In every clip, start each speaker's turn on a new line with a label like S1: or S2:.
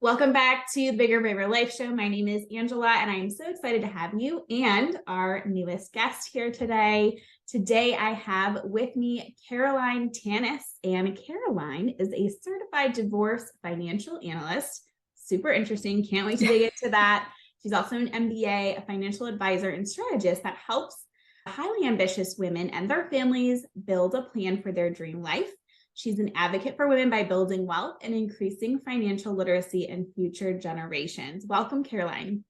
S1: Welcome back to the Bigger Braver Life Show. My name is Angela, and I am so excited to have you and our newest guest here today. Today, I have with me Caroline Tannis, and Caroline is a certified divorce financial analyst. Super interesting. Can't wait to dig into that. She's also an MBA, a financial advisor, and strategist that helps highly ambitious women and their families build a plan for their dream life. She's an advocate for women by building wealth and increasing financial literacy in future generations. Welcome, Caroline.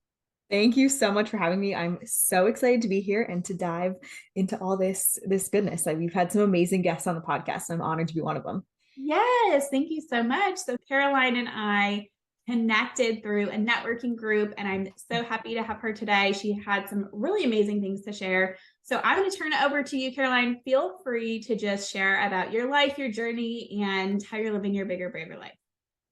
S2: Thank you so much for having me. I'm so excited to be here and to dive into all this goodness. We've had some amazing guests on the podcast, and I'm honored to be one of them.
S1: Yes, thank you so much. So Caroline and I connected through a networking group, and I'm so happy to have her today. She had some really amazing things to share. So I'm going to turn it over to you, Caroline. Feel free to just share about your life, your journey, and how you're living your bigger, braver life.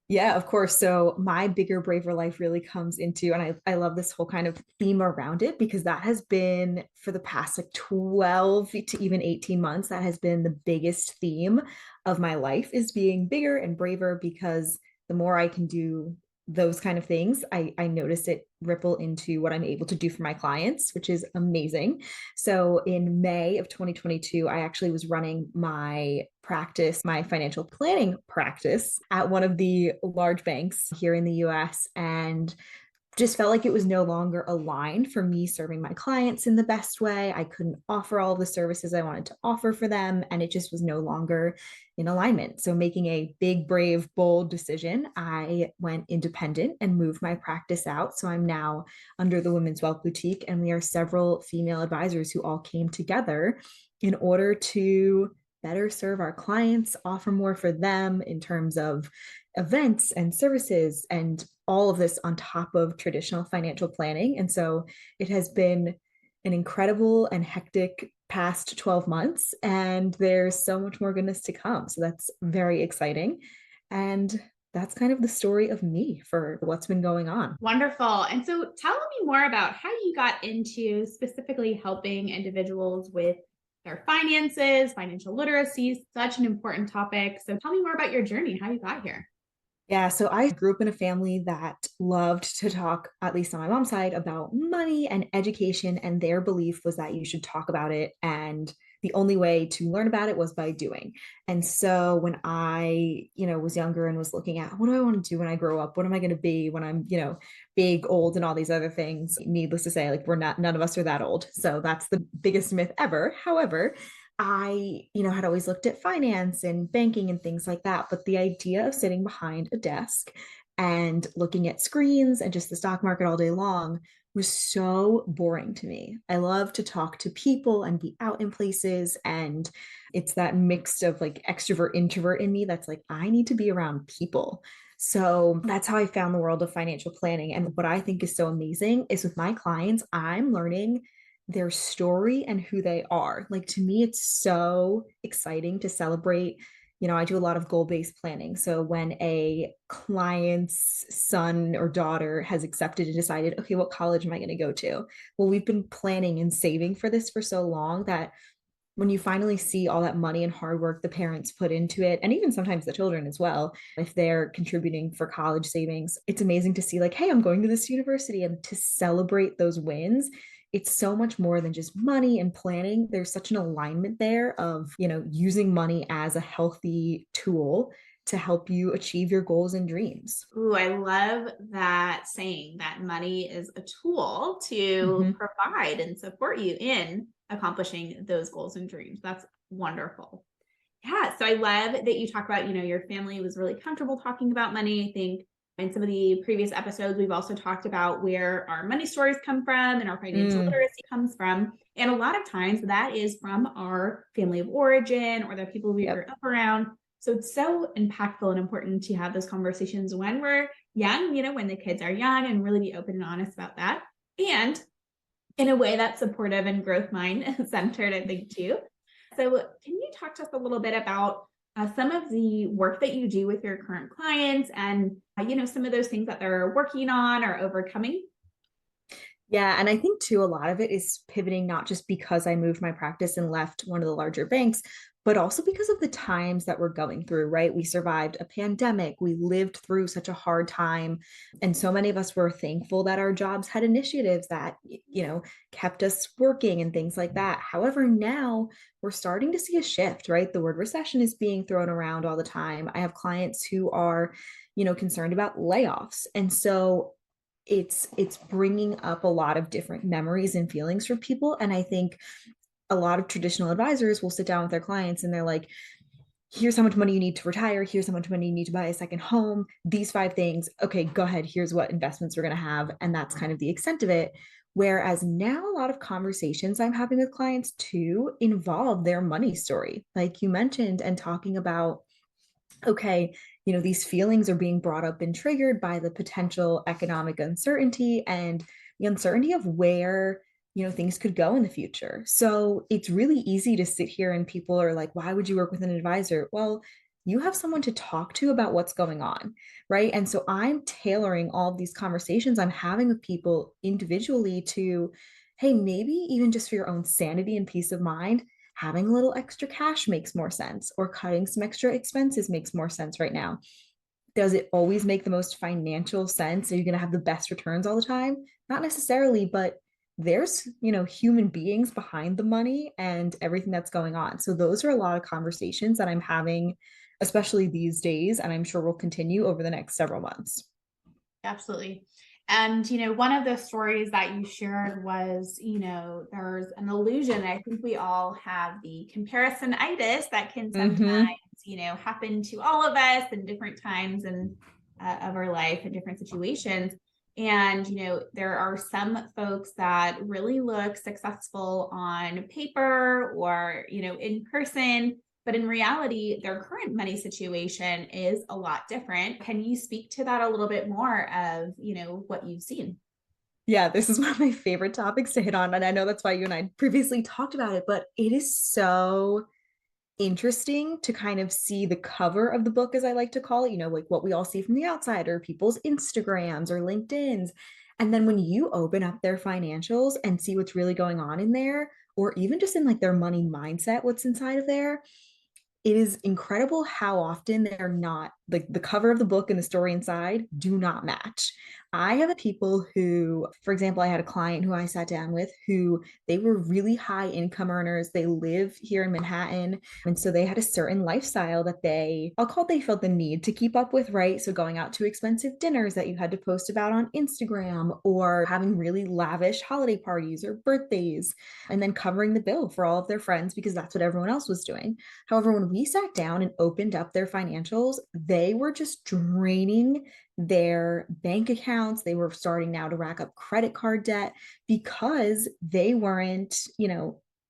S2: Yeah, of course. So my bigger, braver life really comes into, and I love this whole kind of theme around it because that has been for the past like 12 to even 18 months, that has been the biggest theme of my life is being bigger and braver because the more I can do those kind of things, I notice it ripple into what I'm able to do for my clients, which is amazing. So in May of 2022, I actually was running my practice, my financial planning practice at one of the large banks here in the US. And just felt like it was no longer aligned for me serving my clients in the best way. I couldn't offer all of the services I wanted to offer for them, and it just was no longer in alignment. So, making a big, brave, bold decision, I went independent and moved my practice out. So, I'm now under the Women's Wealth Boutique, and we are several female advisors who all came together in order to better serve our clients, offer more for them in terms of events and services and all of this on top of traditional financial planning. And so it has been an incredible and hectic past 12 months, and there's so much more goodness to come. So that's very exciting. And that's kind of the story of me for what's been going on.
S1: Wonderful. And so tell me more about how you got into specifically helping individuals with their finances, financial literacy, such an important topic. So tell me more about your journey, how you got here.
S2: Yeah, so I grew up in a family that loved to talk, at least on my mom's side, about money and education. And their belief was that you should talk about it. And the only way to learn about it was by doing. And so when I, was younger and was looking at what do I want to do when I grow up? What am I going to be when I'm, big, old, and all these other things? Needless to say, like none of us are that old. So that's the biggest myth ever. However, I, had always looked at finance and banking and things like that. But the idea of sitting behind a desk and looking at screens and just the stock market all day long was so boring to me. I love to talk to people and be out in places. And it's that mix of like extrovert, introvert in me that's like, I need to be around people. So that's how I found the world of financial planning. And what I think is so amazing is with my clients, I'm learning their story and who they are. Like to me, it's so exciting to celebrate. I do a lot of goal-based planning. So when a client's son or daughter has accepted and decided, okay, what college am I going to go to? Well, we've been planning and saving for this for so long that when you finally see all that money and hard work the parents put into it, and even sometimes the children as well, if they're contributing for college savings, it's amazing to see like, hey, I'm going to this university, and to celebrate those wins. It's so much more than just money and planning. There's such an alignment there of, using money as a healthy tool to help you achieve your goals and dreams.
S1: Ooh, I love that saying that money is a tool to
S2: Mm-hmm.
S1: provide and support you in accomplishing those goals and dreams. That's wonderful. Yeah. So I love that you talk about, your family was really comfortable talking about money. I think in some of the previous episodes, we've also talked about where our money stories come from and our financial literacy comes from. And a lot of times that is from our family of origin or the people we grew
S2: Yep.
S1: up around. So it's so impactful and important to have those conversations when we're young, when the kids are young, and really be open and honest about that. And in a way that's supportive and growth mind centered, I think, too. So can you talk to us a little bit about some of the work that you do with your current clients and, some of those things that they're working on or overcoming?
S2: Yeah. And I think too, a lot of it is pivoting, not just because I moved my practice and left one of the larger banks, but also because of the times that we're going through, right? We survived a pandemic, we lived through such a hard time. And so many of us were thankful that our jobs had initiatives that, kept us working and things like that. However, now we're starting to see a shift, right? The word recession is being thrown around all the time. I have clients who are, concerned about layoffs. And so it's bringing up a lot of different memories and feelings for people. And I think a lot of traditional advisors will sit down with their clients and they're like, here's how much money you need to retire. Here's how much money you need to buy a second home. These 5 things. Okay, go ahead. Here's what investments we're going to have. And that's kind of the extent of it. Whereas now a lot of conversations I'm having with clients too involve their money story, like you mentioned, and talking about, okay, these feelings are being brought up and triggered by the potential economic uncertainty and the uncertainty of where things could go in the future. So it's really easy to sit here and people are like, why would you work with an advisor? Well, you have someone to talk to about what's going on, right? And so I'm tailoring all of these conversations I'm having with people individually to, hey, maybe even just for your own sanity and peace of mind, having a little extra cash makes more sense, or cutting some extra expenses makes more sense right now. Does it always make the most financial sense? Are you going to have the best returns all the time? Not necessarily, but there's, human beings behind the money and everything that's going on. So those are a lot of conversations that I'm having, especially these days, and I'm sure will continue over the next several months.
S1: Absolutely. And, one of the stories that you shared was, there's an illusion. I think we all have the comparisonitis that can sometimes, happen to all of us in different times and of our life in different situations. And, there are some folks that really look successful on paper or, in person, but in reality, their current money situation is a lot different. Can you speak to that a little bit more of, what you've seen?
S2: Yeah, this is one of my favorite topics to hit on. And I know that's why you and I previously talked about it, but it is so interesting to kind of see the cover of the book, as I like to call it, like what we all see from the outside or people's Instagrams or LinkedIn's. And then when you open up their financials and see what's really going on in there, or even just in like their money mindset, what's inside of there, it is incredible how often they're not like the cover of the book and the story inside do not match. I have people who, for example, I had a client who I sat down with who they were really high income earners. They live here in Manhattan. And so they had a certain lifestyle that they felt the need to keep up with, right? So going out to expensive dinners that you had to post about on Instagram, or having really lavish holiday parties or birthdays, and then covering the bill for all of their friends because that's what everyone else was doing. However, when we sat down and opened up their financials, they were just draining their bank accounts. They were starting now to rack up credit card debt because they weren't,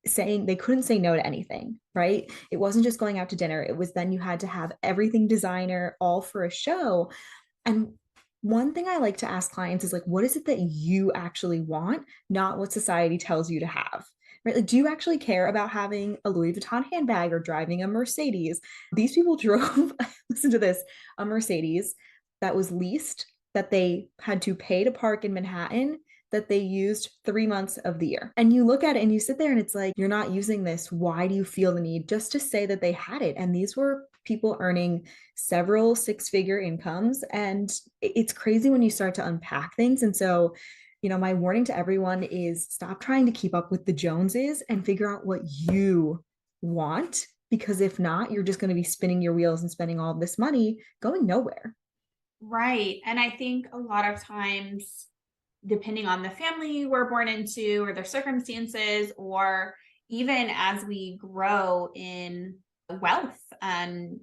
S2: saying they couldn't say no to anything, right? It wasn't just going out to dinner. It was then you had to have everything designer all for a show. And one thing I like to ask clients is like, what is it that you actually want, not what society tells you to have? Right? Like, do you actually care about having a Louis Vuitton handbag or driving a Mercedes? These people drove, listen to this, a Mercedes that was leased, that they had to pay to park in Manhattan, that they used 3 months of the year. And you look at it and you sit there and it's like, you're not using this. Why do you feel the need just to say that they had it? And these were people earning several six-figure incomes. And it's crazy when you start to unpack things. And so, my warning to everyone is stop trying to keep up with the Joneses and figure out what you want. Because if not, you're just going to be spinning your wheels and spending all this money going nowhere.
S1: Right. And I think a lot of times, depending on the family we're born into or their circumstances, or even as we grow in wealth and,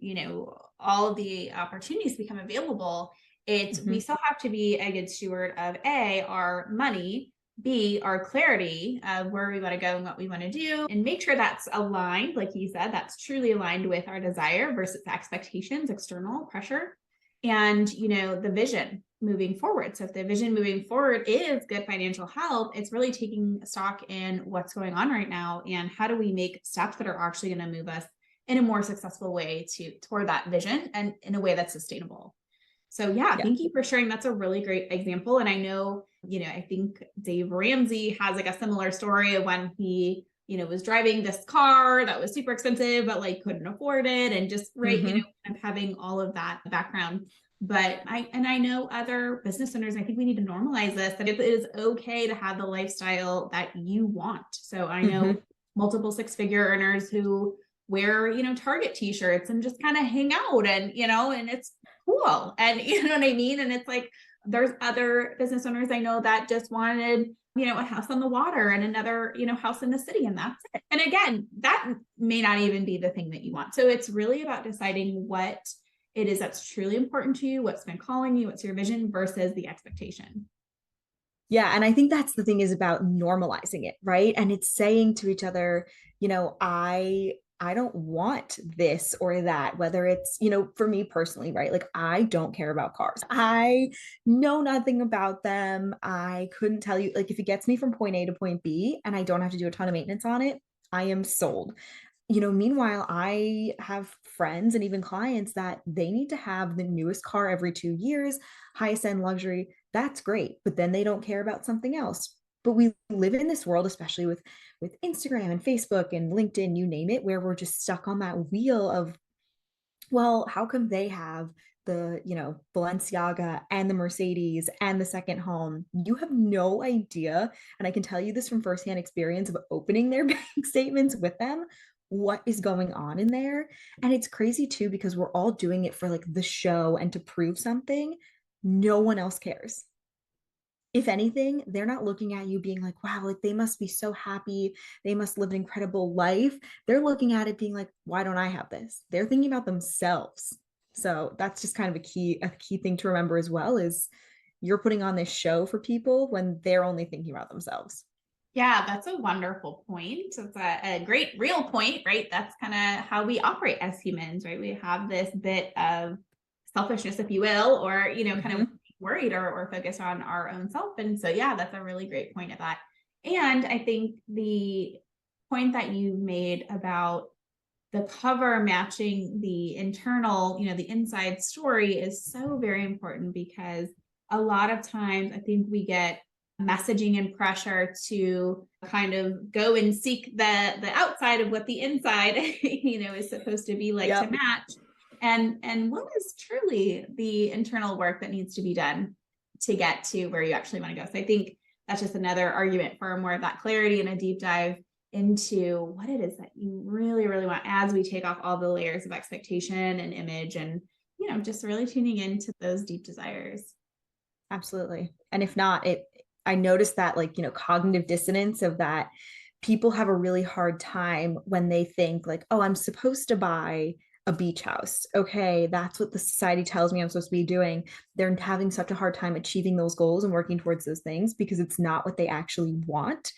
S1: all of the opportunities become available, we still have to be a good steward of A, our money, B, our clarity of where we want to go and what we want to do, and make sure that's aligned, like you said, that's truly aligned with our desire versus expectations, external pressure, and, the vision moving forward. So if the vision moving forward is good financial health, it's really taking stock in what's going on right now and how do we make steps that are actually going to move us in a more successful way toward that vision and in a way that's sustainable. So yeah, thank you for sharing. That's a really great example. And I know, I think Dave Ramsey has like a similar story of when he was driving this car that was super expensive, but like couldn't afford it. And just, right,
S2: Mm-hmm.
S1: kind of having all of that background. But I know other business owners, I think we need to normalize this, that it is okay to have the lifestyle that you want. So I know
S2: Mm-hmm.
S1: multiple six-figure earners who wear, Target t-shirts and just kind of hang out and, and it's cool. And you know what I mean? And it's like, there's other business owners I know that just wanted, a house on the water and another, house in the city, and that's it. And again, that may not even be the thing that you want. So it's really about deciding what it is that's truly important to you, what's been calling you, what's your vision versus the expectation.
S2: Yeah. And I think that's the thing, is about normalizing it, right? And it's saying to each other, I don't want this or that, whether it's, for me personally, right? Like, I don't care about cars. I know nothing about them. I couldn't tell you, like, if it gets me from point A to point B and I don't have to do a ton of maintenance on it, I am sold. Meanwhile, I have friends and even clients that they need to have the newest car every 2 years, highest end luxury. That's great. But then they don't care about something else. But we live in this world, especially with Instagram and Facebook and LinkedIn, you name it, where we're just stuck on that wheel of, well, how come they have the, Balenciaga and the Mercedes and the second home? You have no idea. And I can tell you this from firsthand experience of opening their bank statements with them, what is going on in there. And it's crazy too, because we're all doing it for like the show and to prove something. No one else cares. If anything, they're not looking at you being like, wow, like they must be so happy. They must live an incredible life. They're looking at it being like, why don't I have this? They're thinking about themselves. So that's just kind of a key thing to remember as well, is you're putting on this show for people when they're only thinking about themselves.
S1: Yeah, that's a wonderful point. It's a great real point, right? That's kind of how we operate as humans, right? We have this bit of selfishness, if you will, or, kind of
S2: Mm-hmm.
S1: worried or focused on our own self. And so, yeah, that's a really great point of that. And I think the point that you made about the cover matching the internal, the inside story is so very important, because a lot of times I think we get messaging and pressure to kind of go and seek the outside of what the inside is supposed to be like to
S2: Yep.
S1: match, and what is truly the internal work that needs to be done to get to where you actually want to go. So I think that's just another argument for more of that clarity and a deep dive into what it is that you really, really want, as we take off all the layers of expectation and image, and, just really tuning into those deep desires.
S2: Absolutely. And if not, I noticed that, like, cognitive dissonance of that, people have a really hard time when they think like, oh, I'm supposed to buy a beach house. Okay, that's what the society tells me I'm supposed to be doing. They're having such a hard time achieving those goals and working towards those things because it's not what they actually want.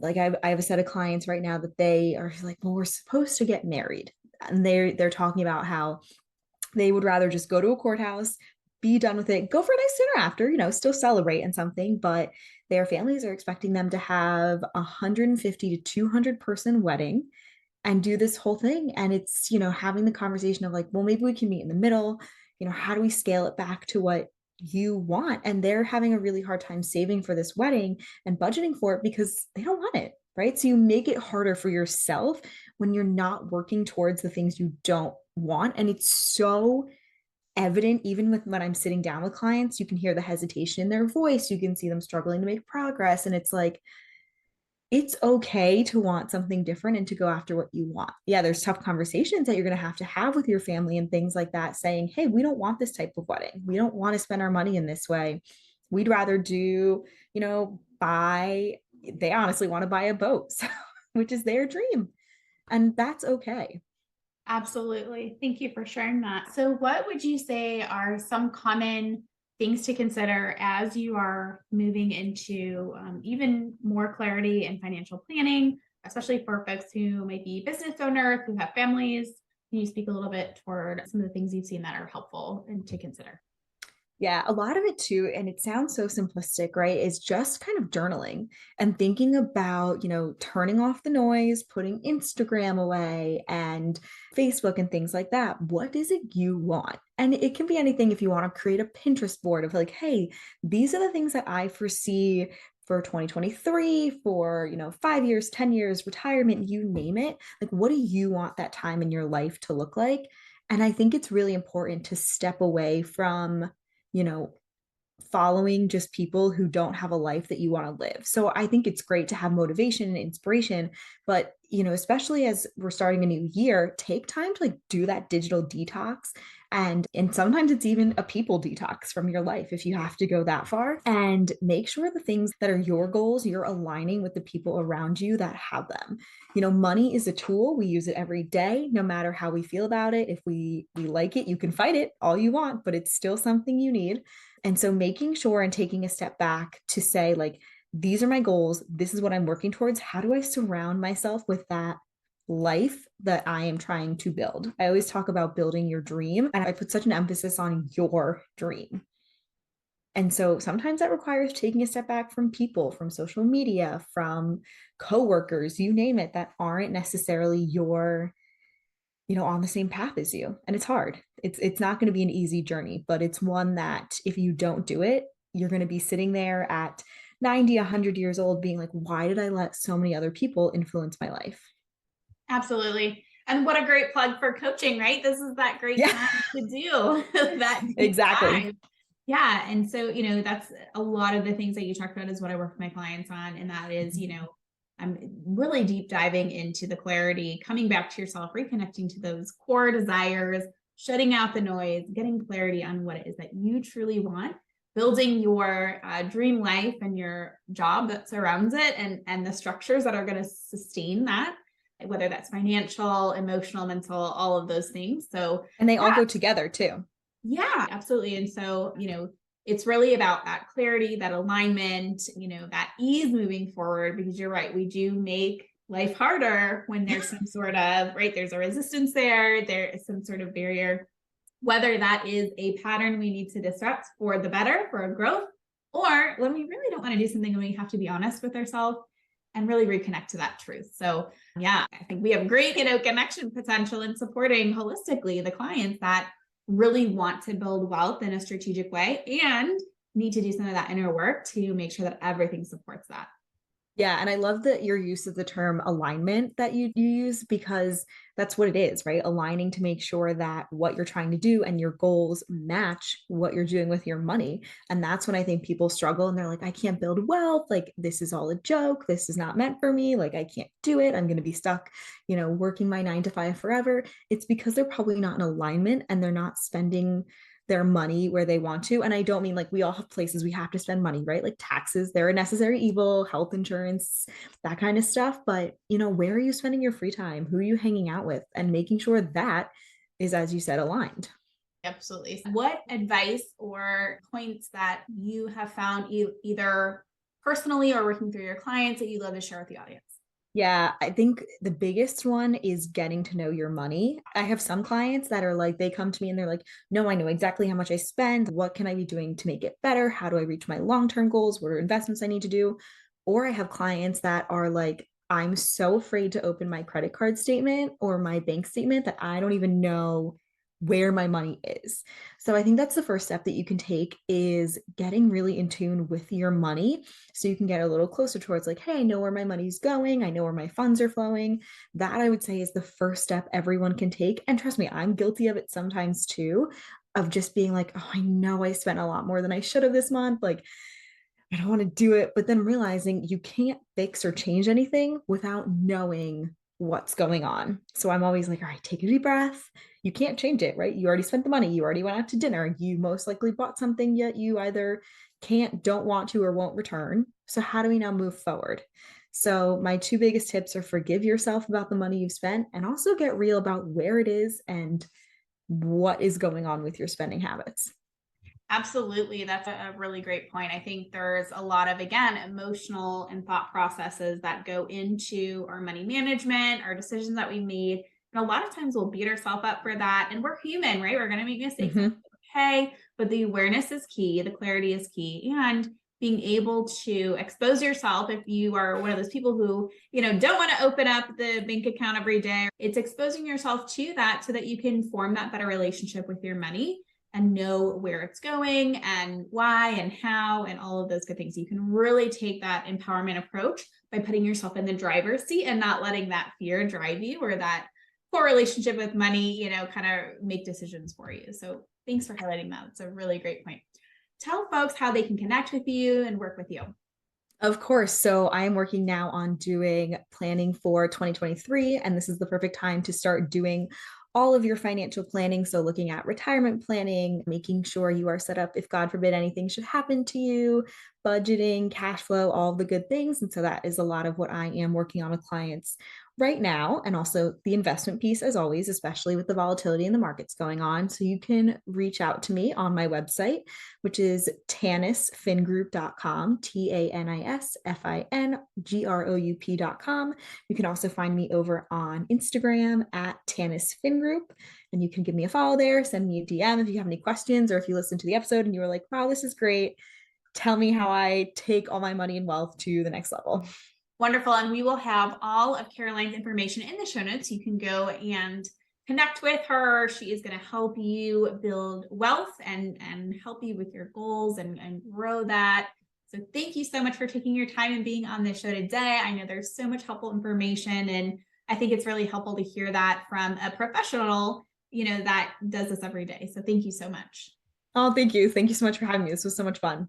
S2: Like, I have a set of clients right now that they are like, well, we're supposed to get married. And they're talking about how they would rather just go to a courthouse, be done with it, go for a nice dinner after, still celebrate and something. But their families are expecting them to have 150 to 200 person wedding and do this whole thing. And it's, having the conversation of like, well, maybe we can meet in the middle. How do we scale it back to what you want? And they're having a really hard time saving for this wedding and budgeting for it because they don't want it. Right. So you make it harder for yourself when you're not working towards the things you don't want. And it's so evident, even with when I'm sitting down with clients, you can hear the hesitation in their voice. You can see them struggling to make progress. And it's like, it's okay to want something different and to go after what you want. Yeah, there's tough conversations that you're going to have with your family and things like that, saying, hey, we don't want this type of wedding. We don't want to spend our money in this way. We'd rather do, they honestly want to buy a boat, which is their dream. And that's okay.
S1: Absolutely. Thank you for sharing that. So, what would you say are some common things to consider as you are moving into even more clarity in financial planning, especially for folks who might be business owners, who have families? Can you speak a little bit toward some of the things you've seen that are helpful and to consider?
S2: Yeah, a lot of it too, and it sounds so simplistic, right? Is just kind of journaling and thinking about, turning off the noise, putting Instagram away and Facebook and things like that. What is it you want? And it can be anything. If you want to create a Pinterest board of like, hey, these are the things that I foresee for 2023, for, 5 years, 10 years, retirement, you name it. Like, what do you want that time in your life to look like? And I think it's really important to step away from, you know, following just people who don't have a life that you want to live. So I think it's great to have motivation and inspiration, but especially as we're starting a new year, take time to like do that digital detox, and sometimes it's even a people detox from your life if you have to go that far, and make sure the things that are your goals, you're aligning with the people around you that have them. Money is a tool. We use it every day, no matter how we feel about it. If we like it, you can fight it all you want, but it's still something you need. And so making sure and taking a step back to say, like, these are my goals. This is what I'm working towards. How do I surround myself with that life that I am trying to build? I always talk about building your dream, and I put such an emphasis on your dream. And so sometimes that requires taking a step back from people, from social media, from coworkers, you name it, that aren't necessarily your on the same path as you. And it's hard. It's not going to be an easy journey, but it's one that if you don't do it, you're going to be sitting there at 90, 100 years old being like, why did I let so many other people influence my life?
S1: Absolutely. And what a great plug for coaching, right? This is that great time to do that.
S2: Exactly.
S1: Time. Yeah. And so, that's a lot of the things that you talked about is what I work with my clients on. And that is, I'm really deep diving into the clarity, coming back to yourself, reconnecting to those core desires, shutting out the noise, getting clarity on what it is that you truly want, building your dream life and your job that surrounds it, and the structures that are going to sustain that, whether that's financial, emotional, mental, all of those things. So,
S2: and they all go together too.
S1: Yeah, absolutely. And so, it's really about that clarity, that alignment, that ease moving forward, because you're right. We do make life harder when there's some sort of, right, there's a resistance there is some sort of barrier, whether that is a pattern we need to disrupt for the better, for a growth, or when we really don't want to do something and we have to be honest with ourselves and really reconnect to that truth. So yeah, I think we have great, connection potential in supporting holistically the clients that really want to build wealth in a strategic way and need to do some of that inner work to make sure that everything supports that.
S2: Yeah. And I love that your use of the term alignment that you use, because that's what it is, right? Aligning to make sure that what you're trying to do and your goals match what you're doing with your money. And that's when I think people struggle and they're like, I can't build wealth. Like, this is all a joke. This is not meant for me. Like, I can't do it. I'm going to be stuck, working my 9 to 5 forever. It's because they're probably not in alignment and they're not spending their money where they want to. And I don't mean like we all have places we have to spend money, right? Like taxes, they're a necessary evil, health insurance, that kind of stuff. But, where are you spending your free time? Who are you hanging out with? And making sure that is, as you said, aligned.
S1: Absolutely. What advice or points that you have found either personally or working through your clients that you'd love to share with the audience?
S2: Yeah, I think the biggest one is getting to know your money. I have some clients that are like, they come to me and they're like, no, I know exactly how much I spend. What can I be doing to make it better? How do I reach my long-term goals? What are investments I need to do? Or I have clients that are like, I'm so afraid to open my credit card statement or my bank statement that I don't even know where my money is. So I think that's the first step that you can take, is getting really in tune with your money so you can get a little closer towards like, hey, I know where my money's going. I know where my funds are flowing. That, I would say, is the first step everyone can take. And trust me, I'm guilty of it sometimes too, of just being like, oh, I know I spent a lot more than I should have this month. Like, I don't want to do it. But then realizing you can't fix or change anything without knowing what's going on. So I'm always like, all right, take a deep breath. You can't change it, right? You already spent the money. You already went out to dinner. You most likely bought something yet you either can't, don't want to, or won't return. So how do we now move forward? So my two biggest tips are forgive yourself about the money you've spent, and also get real about where it is and what is going on with your spending habits.
S1: Absolutely. That's a really great point. I think there's a lot of, again, emotional and thought processes that go into our money management, our decisions that we made. And a lot of times we'll beat ourselves up for that. And we're human, right? We're going to make mistakes.
S2: Mm-hmm.
S1: Okay. But the awareness is key. The clarity is key. And being able to expose yourself, if you are one of those people who, don't want to open up the bank account every day, it's exposing yourself to that so that you can form that better relationship with your money and know where it's going and why and how and all of those good things. You can really take that empowerment approach by putting yourself in the driver's seat and not letting that fear drive you, or that poor relationship with money, kind of make decisions for you. So thanks for highlighting that. It's a really great point. Tell folks how they can connect with you and work with you.
S2: Of course. So I am working now on doing planning for 2023, and this is the perfect time to start doing all of your financial planning. So looking at retirement planning, making sure you are set up if God forbid anything should happen to you, budgeting, cash flow, all the good things. And so that is a lot of what I am working on with clients right now. And also the investment piece, as always, especially with the volatility in the markets going on. So you can reach out to me on my website, which is tannisfingroup.com, TANISFINGROUP.com. You can also find me over on Instagram at TannisFinGroup, and you can give me a follow there, send me a DM if you have any questions, or if you listen to the episode and you were like, wow, this is great, tell me how I take all my money and wealth to the next level.
S1: Wonderful. And we will have all of Caroline's information in the show notes. You can go and connect with her. She is going to help you build wealth and help you with your goals and grow that. So thank you so much for taking your time and being on this show today. I know there's so much helpful information, and I think it's really helpful to hear that from a professional, that does this every day. So thank you so much.
S2: Oh, thank you. Thank you so much for having me. This was so much fun.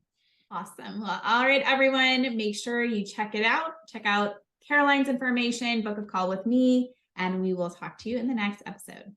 S1: Awesome. Well, all right, everyone, make sure you check it out. Check out Caroline's information, book a call with me, and we will talk to you in the next episode.